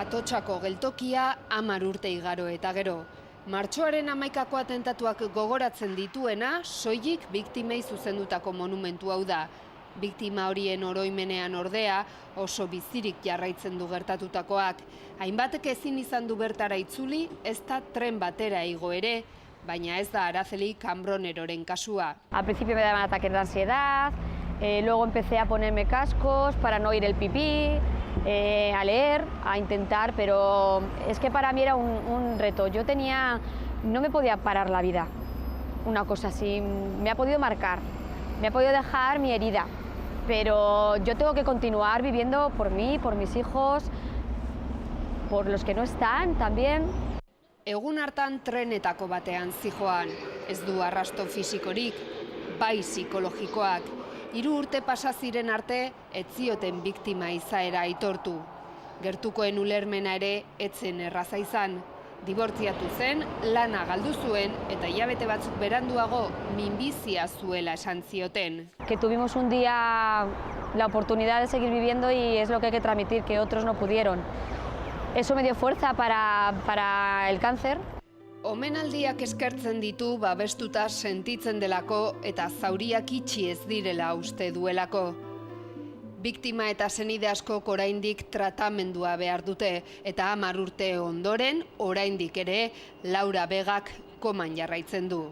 Atotxako geltokia 10 urte igaro eta gero. Martxoaren 11ko atentatuak gogoratzen dituena, soilik biktimei zuzendutako monumentu hau da. Biktima horien oroimenean ordea oso bizirik jarraitzen du gertatutakoak. Hainbatek ezin izan du bertara itzuli, ez da tren batera igo ere, baina ez da Araceli Cambroneroren kasua. Al principio me daban ataques de ansiedad, luego empecé a ponerme cascos para no oír el pipí, a leer, a intentar, pero es que para mí era un reto. No me podía parar la vida. Una cosa así me ha podido marcar, me ha podido dejar mi herida, pero yo tengo que continuar viviendo por mí, por mis hijos, por los que no están también. Egun hartan trenetako batean zijoan, ez du arrasto fisikorik, bai psikologikoak. 3 urte pasa ziren arte, ez zioten biktima izaera aitortu. Gertukoen ulermena ere etzen erraza izan. Dibortziatu zen, lana galdu zuen eta hilabete batzuk beranduago minbizia zuela esan zioten. Que tuvimos un día la oportunidad de seguir viviendo y es lo que hay que transmitir, que otros no pudieron. Eso me dio fuerza para el cáncer. Omenaldiak eskertzen ditu babestuta sentitzen delako eta zauriak itxi ez direla uste duelako. Biktima eta senide askok oraindik tratamendua behar dute eta 10 urte ondoren oraindik ere Laura Begak koman jarraitzen du.